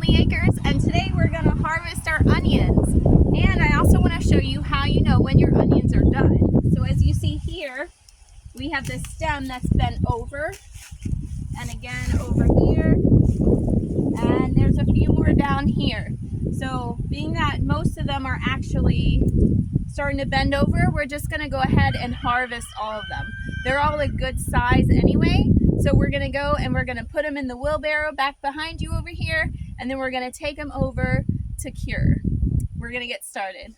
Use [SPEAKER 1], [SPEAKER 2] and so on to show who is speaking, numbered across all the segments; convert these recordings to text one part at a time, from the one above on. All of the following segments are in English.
[SPEAKER 1] 20 acres, and today we're going to harvest our onions. And I also want to show you how you know when your onions are done. So as you see here, we have this stem that's bent over, and again over here, and there's a few more down here. So being that most of them are actually starting to bend over, we're just going to go ahead and harvest all of them. They're all a good size anyway, so we're going to go and we're going to put them in the wheelbarrow back behind you over here, and then we're going to take them over to cure. We're going to get started.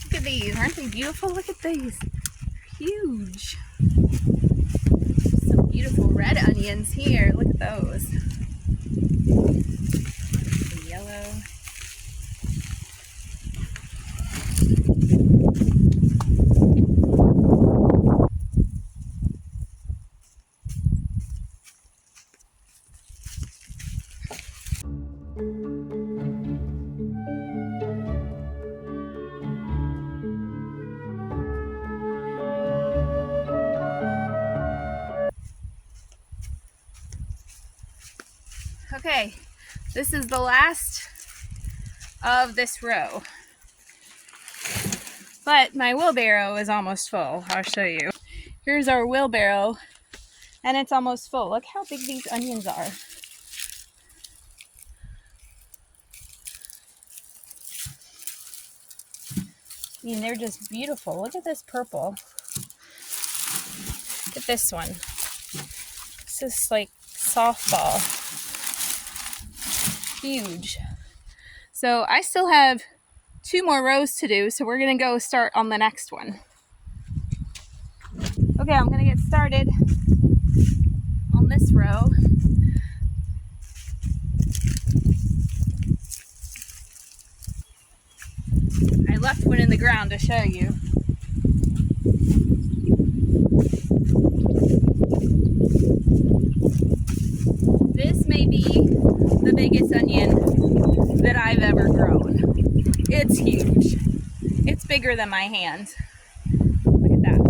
[SPEAKER 1] Look at these, aren't they beautiful? Look at these, they're huge. Some beautiful red onions here, look at those. The yellow. Okay, this is the last of this row, but my wheelbarrow is almost full. I'll show you. Here's our wheelbarrow, and it's almost full. Look how big these onions are. I mean, they're just beautiful. Look at this purple. Look at this one. This is like softball. Huge. So I still have 2 more rows to do, so we're gonna go start on the next one. Okay, I'm gonna get started on this row. I left one in the ground to show you. This may be the biggest onion that I've ever grown. It's huge. It's bigger than my hand. Look at that.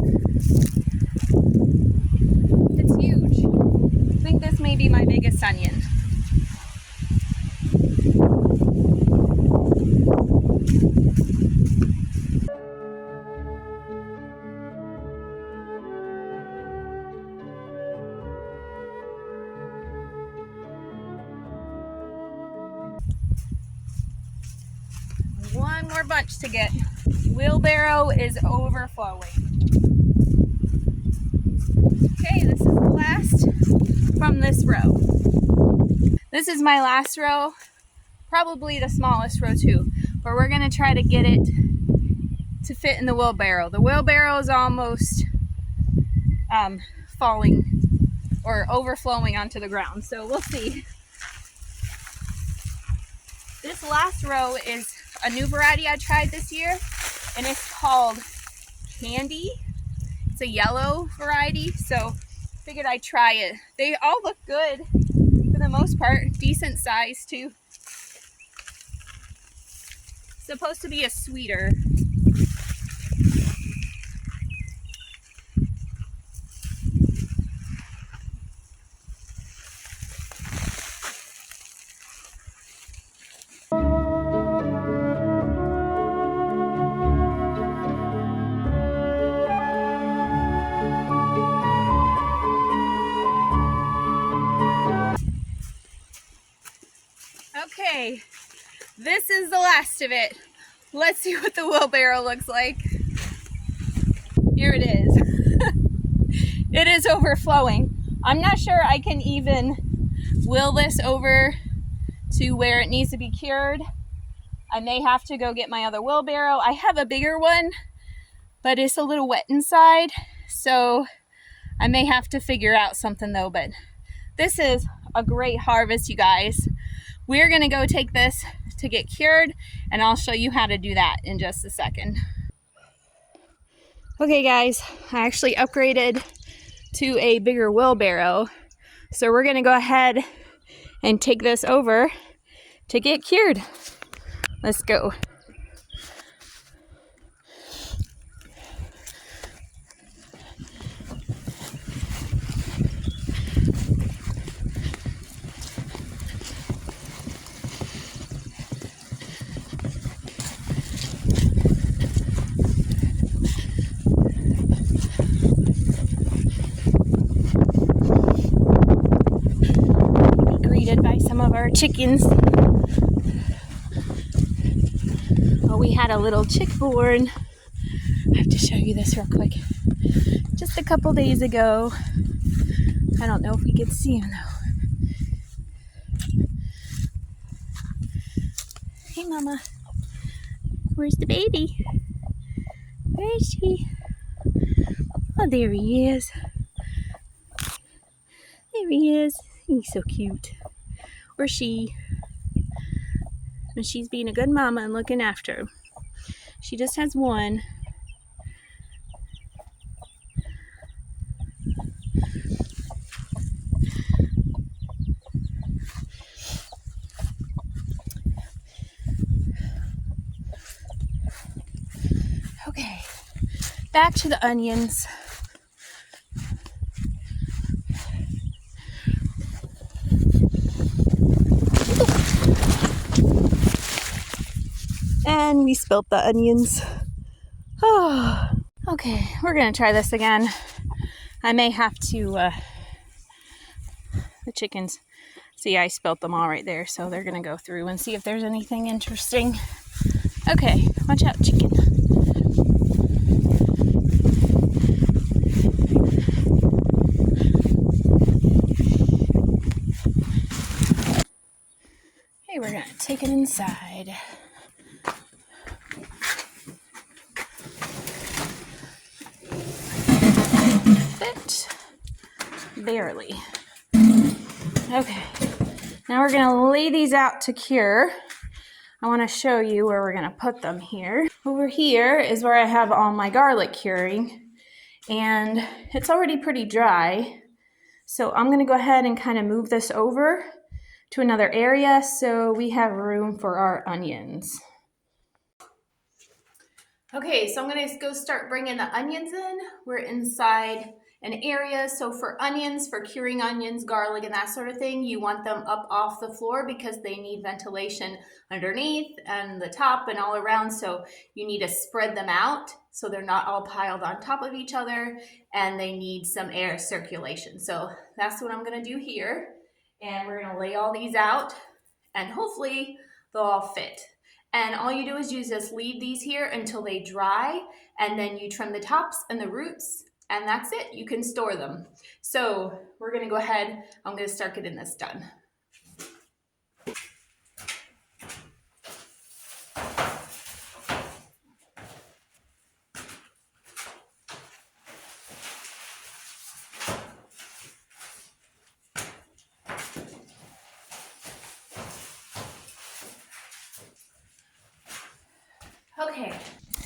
[SPEAKER 1] It's huge. I think this may be my biggest onion. One more bunch to get. Wheelbarrow is overflowing. Okay, this is the last from this row. This is my last row, probably the smallest row too, but we're gonna try to get it to fit in the wheelbarrow. The wheelbarrow is almost falling or overflowing onto the ground, so we'll see. This last row is a new variety I tried this year, and it's called Candy. It's a yellow variety, so figured I'd try it. They all look good for the most part, decent size too. Supposed to be a sweeter. Okay, this is the last of it. Let's see what the wheelbarrow looks like. Here it is. It is overflowing. I'm not sure I can even wheel this over to where it needs to be cured. I may have to go get my other wheelbarrow. I have a bigger one, but it's a little wet inside, so I may have to figure out something though. But this is a great harvest, you guys. We're gonna go take this to get cured, and I'll show you how to do that in just a second. Okay guys, I actually upgraded to a bigger wheelbarrow, so we're gonna go ahead and take this over to get cured. Let's go. chickens. Oh, we had a little chick born. I have to show you this real quick. Just a couple days ago. I don't know if we could see him though. Hey, Mama. Where's the baby? Where is she? Oh, there he is. There he is. He's so cute. Or she. And she's being a good mama and looking after him. She just has one. Okay, back to the onions. And we spilt the onions. Oh, okay, we're gonna try this again. I may have to, the chickens, see I spilt them all right there, so they're gonna go through and see if there's anything interesting. Okay, watch out, chicken. Okay, we're gonna take it inside. Fit. Barely. Okay, now we're gonna lay these out to cure. I want to show you where we're going to put them here. Over here is where I have all my garlic curing, and it's already pretty dry. So I'm going to go ahead and kind of move this over to another area so we have room for our onions. Okay, so I'm going to go start bringing the onions in. We're inside an area. So for onions, for curing onions, garlic, and that sort of thing, you want them up off the floor because they need ventilation underneath and the top and all around. So you need to spread them out so they're not all piled on top of each other, and they need some air circulation. So that's what I'm going to do here. And we're going to lay all these out, and hopefully they'll all fit. And all you do is you just leave these here until they dry, and then you trim the tops and the roots, and that's it. You can store them. So we're gonna go ahead, I'm gonna start getting this done.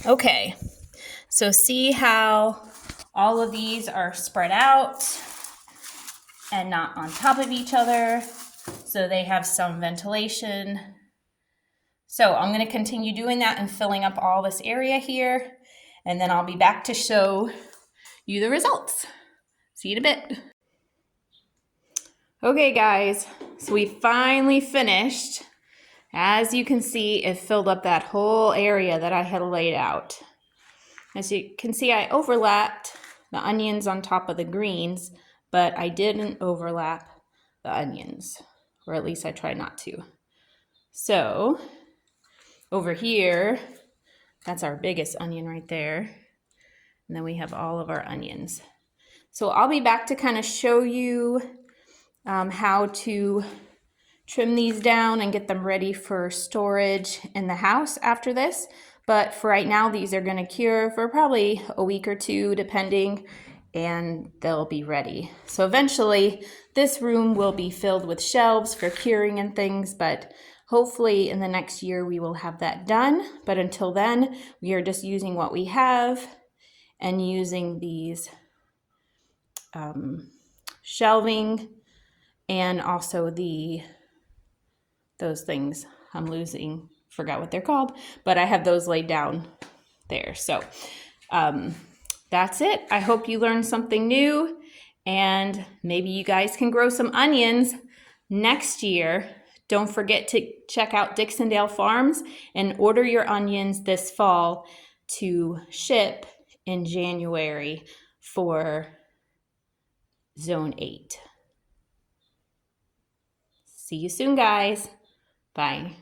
[SPEAKER 1] Okay, so see how all of these are spread out and not on top of each other, so they have some ventilation. So I'm going to continue doing that and filling up all this area here, and then I'll be back to show you the results. See you in a bit. Okay guys, so we finally finished. As you can see, it filled up that whole area that I had laid out. As you can see, I overlapped the onions on top of the greens, but I didn't overlap the onions, or at least I tried not to. So over here, that's our biggest onion right there. And then we have all of our onions. So I'll be back to kind of show you how to trim these down and get them ready for storage in the house after this. But for right now, these are going to cure for probably a week or two, depending, and they'll be ready. So eventually, this room will be filled with shelves for curing and things, but hopefully in the next year we will have that done. But until then, we are just using what we have and using these shelving and also those things forgot what they're called, but I have those laid down there. So that's it. I hope you learned something new, and maybe you guys can grow some onions next year. Don't forget to check out Dixondale Farms and order your onions this fall to ship in January for Zone 8. See you soon, guys. Bye.